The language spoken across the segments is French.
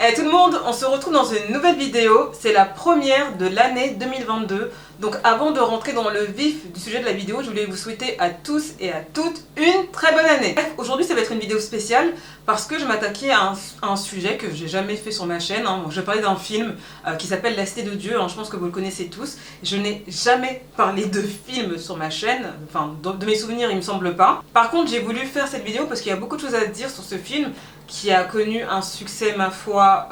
Hey tout le monde, on se retrouve dans une nouvelle vidéo, c'est la première de l'année 2022. Donc avant de rentrer dans le vif du sujet de la vidéo, je voulais vous souhaiter à tous et à toutes une très bonne année. Bref, aujourd'hui ça va être une vidéo spéciale parce que je m'attaquais à un sujet que j'ai jamais fait sur ma chaîne. Je vais parler d'un film qui s'appelle La Cité de Dieu, je pense que vous le connaissez tous. Je n'ai jamais parlé de film sur ma chaîne, enfin de mes souvenirs il me semble pas. Par contre j'ai voulu faire cette vidéo parce qu'il y a beaucoup de choses à dire sur ce film qui a connu un succès, ma foi,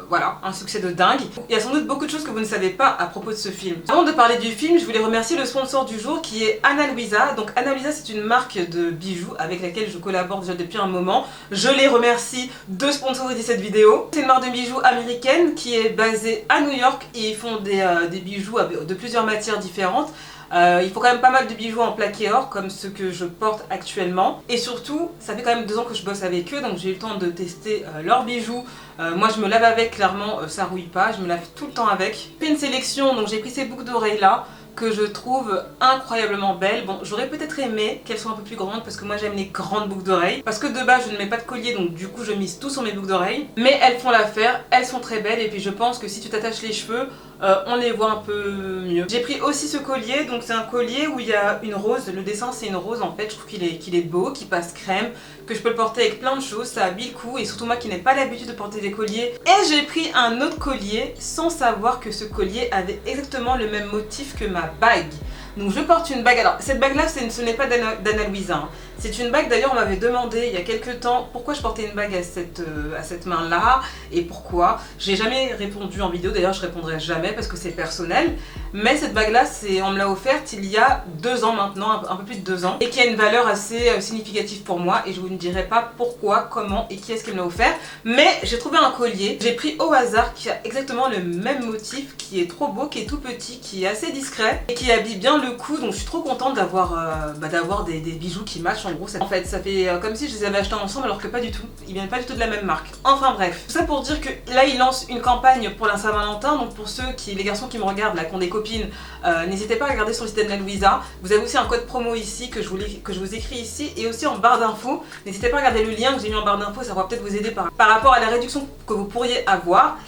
voilà, un succès de dingue. Il y a sans doute beaucoup de choses que vous ne savez pas à propos de ce film. Avant de parler du film, je voulais remercier le sponsor du jour qui est Ana Luisa. Donc Ana Luisa, c'est une marque de bijoux avec laquelle je collabore déjà depuis un moment. Je les remercie de sponsoriser cette vidéo. C'est une marque de bijoux américaine qui est basée à New York et ils font des bijoux de plusieurs matières différentes. Il faut quand même pas mal de bijoux en plaqué or comme ceux que je porte actuellement, et surtout ça fait quand même 2 ans que je bosse avec eux, donc j'ai eu le temps de tester leurs bijoux. Moi je me lave avec, clairement ça rouille pas, je me lave tout le temps avec. J'ai fait une sélection, donc j'ai pris ces boucles d'oreilles là que je trouve incroyablement belles. Bon, j'aurais peut-être aimé qu'elles soient un peu plus grandes parce que moi j'aime les grandes boucles d'oreilles. Parce que de base je ne mets pas de collier, donc du coup je mise tout sur mes boucles d'oreilles. Mais elles font l'affaire, elles sont très belles et puis je pense que si tu t'attaches les cheveux, on les voit un peu mieux. J'ai pris aussi ce collier, donc c'est un collier où il y a une rose, le dessin c'est une rose en fait, je trouve qu'il est beau, qu'il passe crème, que je peux le porter avec plein de choses, ça habille le cou, et surtout moi qui n'ai pas l'habitude de porter des colliers. Et j'ai pris un autre collier sans savoir que ce collier avait exactement le même motif que ma bague. Donc je porte une bague, alors cette bague là ce n'est pas d'Ana Luisa, c'est une bague, d'ailleurs on m'avait demandé il y a quelques temps pourquoi je portais une bague à cette main là et pourquoi. J'ai jamais répondu en vidéo, d'ailleurs je répondrai jamais parce que c'est personnel, mais cette bague là on me l'a offerte il y a 2 ans maintenant, un peu plus de 2 ans, et qui a une valeur assez significative pour moi, et je vous ne dirai pas pourquoi, comment et qui est-ce qui me l'a offert, mais j'ai trouvé un collier, j'ai pris au hasard, qui a exactement le même motif, qui est trop beau, qui est tout petit, qui est assez discret et qui habille bien le cou, donc je suis trop contente d'avoir des bijoux qui matchent. En gros, en fait ça fait comme si je les avais achetés ensemble alors que pas du tout, ils viennent pas du tout de la même marque. Enfin bref, tout ça pour dire que là ils lancent une campagne pour la Saint-Valentin, donc pour les garçons qui me regardent là, qui ont des copines, n'hésitez pas à regarder sur le site d'Ana Luisa. Vous avez aussi un code promo ici que je vous écris ici, et aussi en barre d'infos. N'hésitez pas à regarder le lien que j'ai mis en barre d'infos, ça va peut-être vous aider par rapport à la réduction que vous pourriez avoir.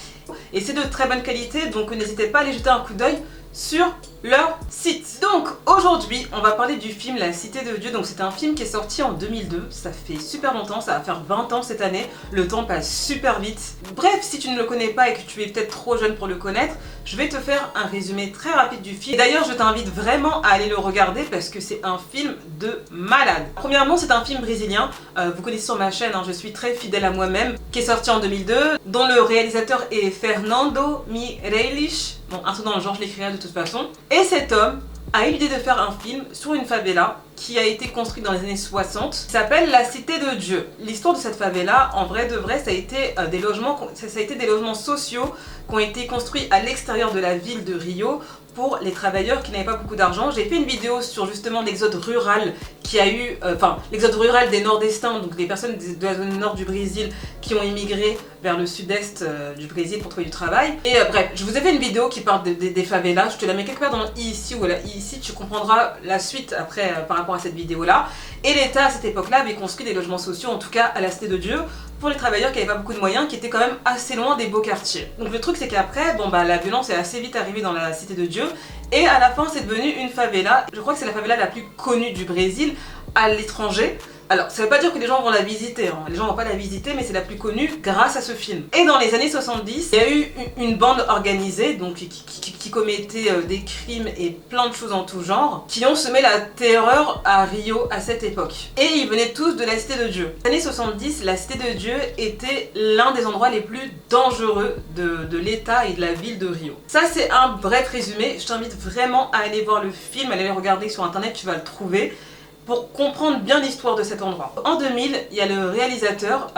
Et c'est de très bonne qualité, donc n'hésitez pas à aller jeter un coup d'œil sur leur site. Donc aujourd'hui on va parler du film La Cité de Dieu. Donc c'est un film qui est sorti en 2002, ça fait super longtemps, ça va faire 20 ans cette année, le temps passe super vite. Bref, si tu ne le connais pas et que tu es peut-être trop jeune pour le connaître, je vais te faire un résumé très rapide du film. Et d'ailleurs je t'invite vraiment à aller le regarder parce que c'est un film de malade. Premièrement, c'est un film brésilien, vous connaissez sur ma chaîne, je suis très fidèle à moi-même, qui est sorti en 2002, dont le réalisateur est Fernando Meirelles. Bon, un truc dans le genre, je l'écrirai de toute façon. Et cet homme a eu l'idée de faire un film sur une favela qui a été construite dans les années 60, qui s'appelle La Cité de Dieu. L'histoire de cette favela, en vrai de vrai, ça a été des logements sociaux qui ont été construits à l'extérieur de la ville de Rio pour les travailleurs qui n'avaient pas beaucoup d'argent. J'ai fait une vidéo sur justement l'exode rural qui a eu, l'exode rural des nord-estins, donc des personnes de la zone nord du Brésil qui ont immigré vers le sud-est du Brésil pour trouver du travail. Et bref, je vous ai fait une vidéo qui parle des favelas, je te la mets quelque part dans i ici ou là ici, tu comprendras la suite après par rapport à cette vidéo là. Et l'État à cette époque-là avait construit des logements sociaux, en tout cas à la Cité de Dieu, pour les travailleurs qui n'avaient pas beaucoup de moyens, qui étaient quand même assez loin des beaux quartiers. Donc le truc c'est qu'après, la violence est assez vite arrivée dans la Cité de Dieu, et à la fin c'est devenu une favela. Je crois que c'est la favela la plus connue du Brésil à l'étranger. Alors, ça veut pas dire que les gens vont la visiter, les gens vont pas la visiter, mais c'est la plus connue grâce à ce film. Et dans les années 70, il y a eu une bande organisée, donc qui commettait des crimes et plein de choses en tout genre, qui ont semé la terreur à Rio à cette époque. Et ils venaient tous de la Cité de Dieu. Dans les années 70, la Cité de Dieu était l'un des endroits les plus dangereux de l'État et de la ville de Rio. Ça, c'est un bref résumé. Je t'invite vraiment à aller voir le film, à aller le regarder sur internet, tu vas le trouver, pour comprendre bien l'histoire de cet endroit. En 2000, il y a le réalisateur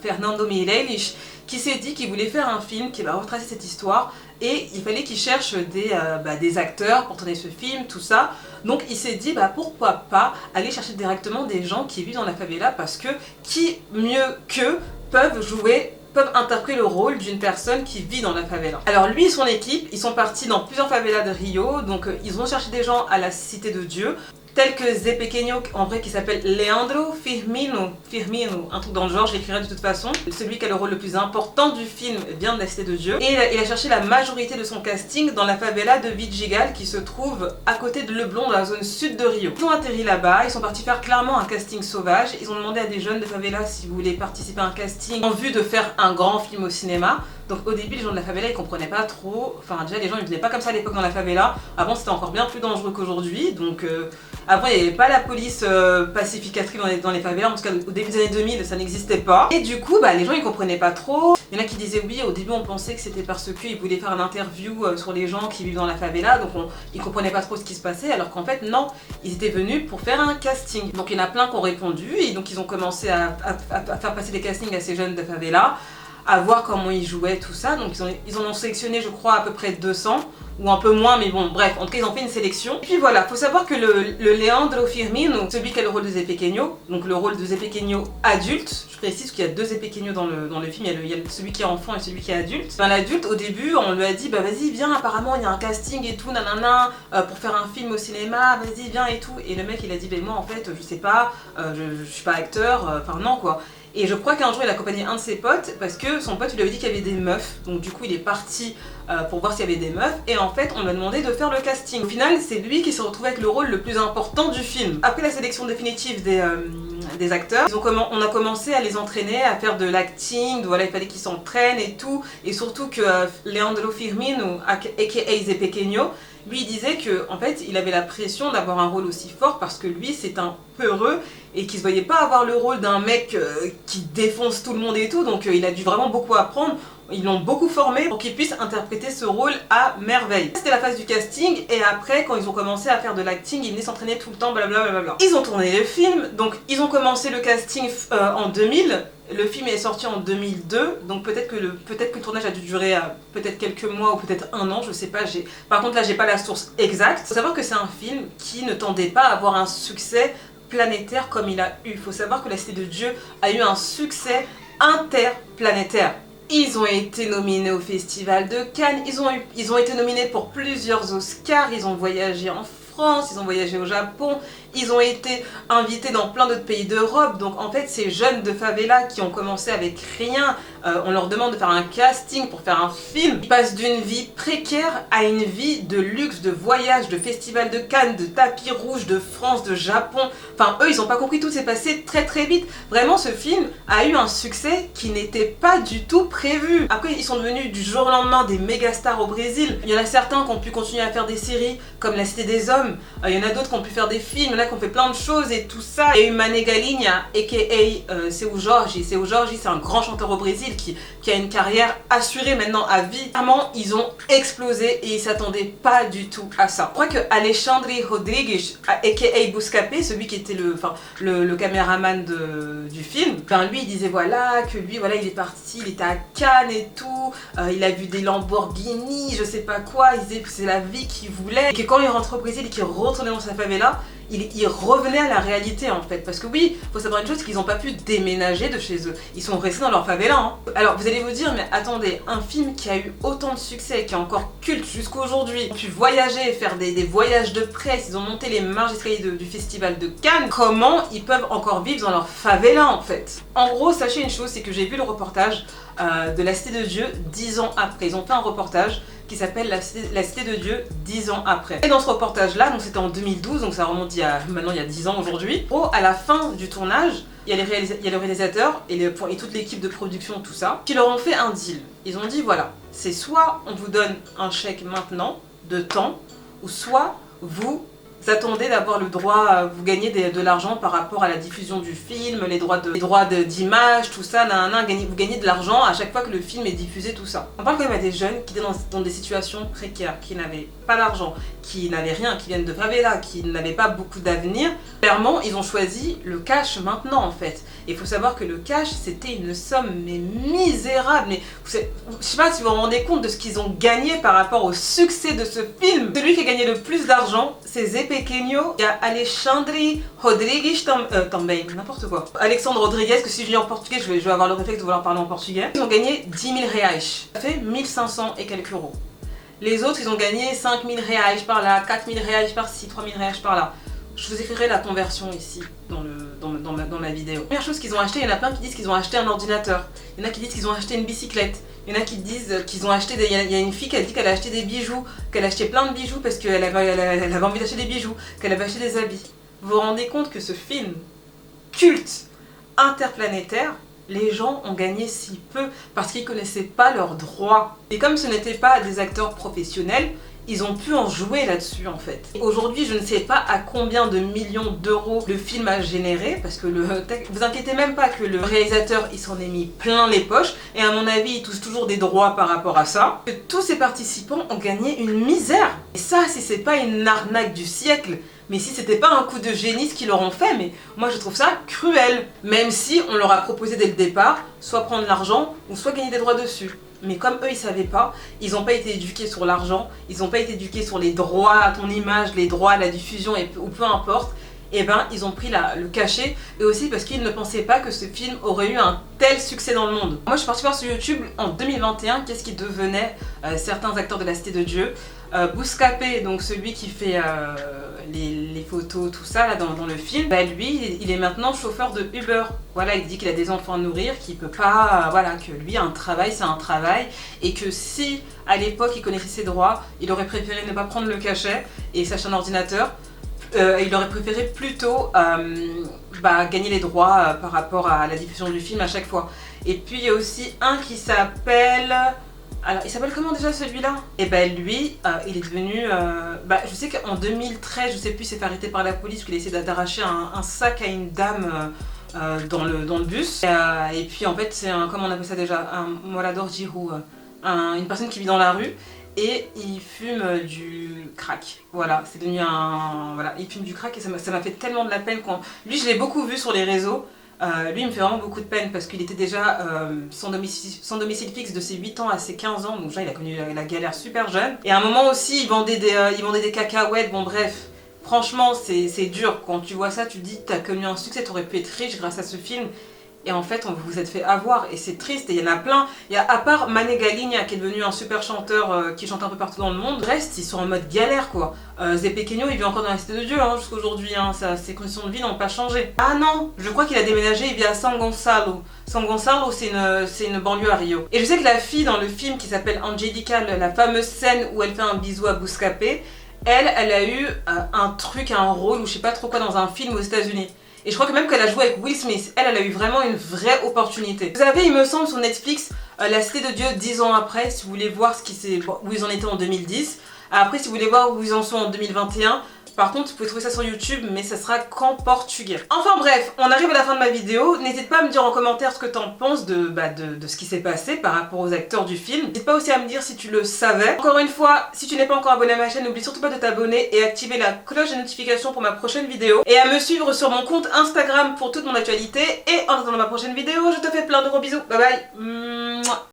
Fernando Meirelles qui s'est dit qu'il voulait faire un film qui va retracer cette histoire, et il fallait qu'il cherche des acteurs pour tourner ce film, tout ça. Donc il s'est dit pourquoi pas aller chercher directement des gens qui vivent dans la favela, parce que qui mieux qu'eux peuvent interpréter le rôle d'une personne qui vit dans la favela. Alors lui et son équipe, ils sont partis dans plusieurs favelas de Rio, donc ils ont cherché des gens à la Cité de Dieu. tels que Zé Pequeno, en vrai qui s'appelle Leandro Firmino, un truc dans le genre, je l'écrirai de toute façon. Celui qui a le rôle le plus important du film vient de la Cité de Dieu. Et il a cherché la majorité de son casting dans la favela de Vidigal qui se trouve à côté de Leblon dans la zone sud de Rio. Ils ont atterri là-bas, ils sont partis faire clairement un casting sauvage. Ils ont demandé à des jeunes de favela si vous voulez participer à un casting en vue de faire un grand film au cinéma. Donc au début les gens de la favela ils comprenaient pas trop, enfin déjà les gens ils venaient pas comme ça à l'époque dans la favela, avant c'était encore bien plus dangereux qu'aujourd'hui, donc avant il n'y avait pas la police pacificatrice dans les favelas, en tout cas au début des années 2000 ça n'existait pas. Et du coup les gens ils comprenaient pas trop, il y en a qui disaient oui au début on pensait que c'était parce qu'ils voulaient faire une interview sur les gens qui vivent dans la favela, donc ils comprenaient pas trop ce qui se passait, alors qu'en fait non, ils étaient venus pour faire un casting. Donc il y en a plein qui ont répondu et donc ils ont commencé à faire passer des castings à ces jeunes de favela, à voir comment ils jouaient, tout ça. Donc ils en ont sélectionné je crois à peu près 200 ou un peu moins, mais bon bref, en tout cas ils ont fait une sélection. Et puis voilà, faut savoir que le Leandro Firmino, celui qui a le rôle de Zé Pequeno, donc le rôle de Zé Pequeno adulte, je précise qu'il y a deux Zé Pequeno dans le film, il y a celui qui est enfant et celui qui est adulte. Ben, l'adulte au début on lui a dit bah vas-y viens, apparemment il y a un casting et tout nanana pour faire un film au cinéma, vas-y viens et tout. Et le mec il a dit bah moi en fait je sais pas, je suis pas acteur, enfin non quoi. Et je crois qu'un jour il a accompagné un de ses potes parce que son pote lui avait dit qu'il y avait des meufs. Donc du coup il est parti pour voir s'il y avait des meufs et en fait on lui a demandé de faire le casting. Au final c'est lui qui se retrouve avec le rôle le plus important du film. Après la sélection définitive des acteurs, on a commencé à les entraîner, à faire de l'acting, voilà il fallait qu'ils s'entraînent et tout. Et surtout que Leandro Firmino, aka Zé Pequeno, lui il disait que en fait il avait la pression d'avoir un rôle aussi fort parce que lui c'est un peureux et qu'il se voyait pas avoir le rôle d'un mec qui défonce tout le monde et tout, donc il a dû vraiment beaucoup apprendre. Ils l'ont beaucoup formé pour qu'il puisse interpréter ce rôle à merveille. C'était la phase du casting et après quand ils ont commencé à faire de l'acting, ils venaient s'entraîner tout le temps, blablabla. Ils ont tourné le film, donc ils ont commencé le casting en 2000. Le film est sorti en 2002, donc peut-être que le tournage a dû durer peut-être quelques mois ou peut-être un an, je sais pas. Par contre là j'ai pas la source exacte. Faut savoir que c'est un film qui ne tendait pas à avoir un succès planétaire comme il a eu. Faut savoir que La Cité de Dieu a eu un succès interplanétaire. Ils ont été nominés au Festival de Cannes, ils ont été nominés pour plusieurs Oscars, ils ont voyagé en France, ils ont voyagé au Japon, ils ont été invités dans plein d'autres pays d'Europe. Donc en fait ces jeunes de favela qui ont commencé avec rien, on leur demande de faire un casting pour faire un film. Ils passent d'une vie précaire à une vie de luxe, de voyage, de festival de Cannes, de tapis rouge, de France, de Japon. Enfin eux ils n'ont pas compris, tout s'est passé très très vite. Vraiment ce film a eu un succès qui n'était pas du tout prévu. Après ils sont devenus du jour au lendemain des méga stars au Brésil. Il y en a certains qui ont pu continuer à faire des séries comme La Cité des Hommes. Il y en a d'autres qui ont pu faire des films, il y en a qui ont fait plein de choses et tout ça. Il y a eu Mané Galinha, aka Seu Jorge. Seu Jorge c'est un grand chanteur au Brésil qui a une carrière assurée maintenant à vie. Vraiment ils ont explosé et ils s'attendaient pas du tout à ça. Je crois que Alexandre Rodrigues, aka Buscapé, celui qui était le caméraman du film, lui il disait voilà que lui voilà il est parti, il était à Cannes et tout, il a vu des Lamborghini, je sais pas quoi, il disait que c'est la vie qu'il voulait et que quand il rentre au Brésil et qu'il retournait dans sa favela, il revenait à la réalité en fait. Parce que oui, faut savoir une chose, c'est qu'ils n'ont pas pu déménager de chez eux. Ils sont restés dans leur favela. Hein. Alors vous allez vous dire, mais attendez, un film qui a eu autant de succès, qui est encore culte jusqu'à aujourd'hui, ils ont pu voyager, faire des voyages de presse, ils ont monté les marches d'escalier du festival de Cannes, comment ils peuvent encore vivre dans leur favela en fait? En gros, sachez une chose, c'est que j'ai vu le reportage de La Cité de Dieu 10 ans après. Ils ont fait un reportage qui s'appelle la Cité de Dieu 10 ans après. Et dans ce reportage là, donc c'était en 2012, donc ça remonte maintenant il y a 10 ans aujourd'hui. À la fin du tournage, il y a le réalisateur et toute l'équipe de production, tout ça, qui leur ont fait un deal. Ils ont dit voilà, c'est soit on vous donne un chèque maintenant, de temps, ou soit vous attendez d'avoir le droit, vous gagnez de l'argent par rapport à la diffusion du film, les droits d'image, tout ça, vous gagnez de l'argent à chaque fois que le film est diffusé, tout ça. On parle quand même à des jeunes qui étaient dans des situations précaires, qui n'avaient pas d'argent, qui n'avaient rien, qui viennent de favela, qui n'avaient pas beaucoup d'avenir. Clairement, ils ont choisi le cash maintenant en fait. Et il faut savoir que le cash, c'était une somme mais misérable. Mais je sais pas si vous vous rendez compte de ce qu'ils ont gagné par rapport au succès de ce film. Celui qui a gagné le plus d'argent, c'est Zé Pequeno. Il y a Alexandre Rodrigues também, n'importe quoi. Alexandre Rodrigues, que si je lis en portugais, je vais avoir le réflexe de vouloir parler en portugais. Ils ont gagné 10 000 reais. Ça fait 1500 et quelques euros. Les autres, ils ont gagné 5 000 reais par là, 4 000 reais par-ci, 3 000 reais par-là. Je vous écrirai la conversion ici dans ma vidéo. Première chose qu'ils ont acheté, il y en a plein qui disent qu'ils ont acheté un ordinateur. Il y en a qui disent qu'ils ont acheté une bicyclette. Il y en a qui disent qu'ils ont acheté des... Il y a une fille qui a dit qu'elle a acheté des bijoux, qu'elle a acheté plein de bijoux parce qu'elle avait envie d'acheter des bijoux, qu'elle avait acheté des habits. Vous vous rendez compte que ce film culte interplanétaire, les gens ont gagné si peu parce qu'ils ne connaissaient pas leurs droits. Et comme ce n'étaient pas des acteurs professionnels, ils ont pu en jouer là-dessus en fait. Aujourd'hui, je ne sais pas à combien de millions d'euros le film a généré, parce que vous inquiétez même pas que le réalisateur il s'en est mis plein les poches, et à mon avis il touche toujours des droits par rapport à ça. Que tous ces participants ont gagné une misère. Et ça, si c'est pas une arnaque du siècle, mais si c'était pas un coup de génie ce qu'ils leur ont fait, mais moi je trouve ça cruel. Même si on leur a proposé dès le départ, soit prendre l'argent, ou soit gagner des droits dessus. Mais comme eux ils savaient pas, ils n'ont pas été éduqués sur l'argent, ils n'ont pas été éduqués sur les droits à ton image, les droits à la diffusion ou peu importe, et ben ils ont pris le cachet, et aussi parce qu'ils ne pensaient pas que ce film aurait eu un tel succès dans le monde. Moi je suis partie voir sur YouTube en 2021 qu'est-ce qui devenait certains acteurs de la Cité de Dieu. Bouscapé, donc celui qui fait les photos, tout ça là dans le film, bah lui il est maintenant chauffeur de Uber. Voilà, il dit qu'il a des enfants à nourrir, qu'il peut pas, voilà, que lui un travail c'est un travail, et que si à l'époque il connaissait ses droits, il aurait préféré ne pas prendre le cachet et s'acheter un ordinateur. Il aurait préféré plutôt gagner les droits par rapport à la diffusion du film à chaque fois. Et puis il y a aussi un qui s'appelle... Alors, il s'appelle comment déjà celui-là? Et ben lui, il est devenu... je sais qu'en 2013, je sais plus, il s'est fait arrêter par la police parce qu'il a essayé d'arracher un sac à une dame dans le bus. Et puis en fait, c'est un... Comment on appelle ça déjà? Un morador Giroud. Une personne qui vit dans la rue. Et il fume du crack. Voilà, c'est devenu un... Voilà, il fume du crack et ça m'a fait tellement de la peine quand... Lui, je l'ai beaucoup vu sur les réseaux. Lui, il me fait vraiment beaucoup de peine parce qu'il était déjà sans domicile fixe de ses 8 ans à ses 15 ans. Donc déjà, il a connu la galère super jeune. Et à un moment aussi, il vendait des cacahuètes. Bon bref, franchement, c'est dur. Quand tu vois ça, tu te dis, t'as connu un succès, t'aurais pu être riche grâce à ce film. Et en fait, vous vous êtes fait avoir, et c'est triste, et il y en a plein. Il y a, à part Mané Galigna, qui est devenu un super chanteur qui chante un peu partout dans le monde, le reste, ils sont en mode galère, quoi. Zé Pequeno, il vit encore dans la Cité de Dieu, hein, jusqu'à aujourd'hui, hein, ses conditions de vie n'ont pas changé. Ah non, je crois qu'il a déménagé, il vit à San Gonçalo. San Gonçalo, c'est une banlieue à Rio. Et je sais que la fille dans le film qui s'appelle Angelica, la fameuse scène où elle fait un bisou à Bouscapé, elle a eu un rôle, ou je sais pas trop quoi, dans un film aux États-Unis. Et je crois que même qu'elle a joué avec Will Smith, elle a eu vraiment une vraie opportunité. Vous avez, il me semble, sur Netflix, La Cité de Dieu 10 ans après, si vous voulez voir où ils en étaient en 2010. Après, si vous voulez voir où ils en sont en 2021, par contre, vous pouvez trouver ça sur YouTube, mais ça sera qu'en portugais. Enfin bref, on arrive à la fin de ma vidéo. N'hésite pas à me dire en commentaire ce que t'en penses de ce qui s'est passé par rapport aux acteurs du film. N'hésite pas aussi à me dire si tu le savais. Encore une fois, si tu n'es pas encore abonné à ma chaîne, n'oublie surtout pas de t'abonner et activer la cloche de notification pour ma prochaine vidéo. Et à me suivre sur mon compte Instagram pour toute mon actualité. Et en attendant ma prochaine vidéo, je te fais plein de gros bisous. Bye bye. Mouah.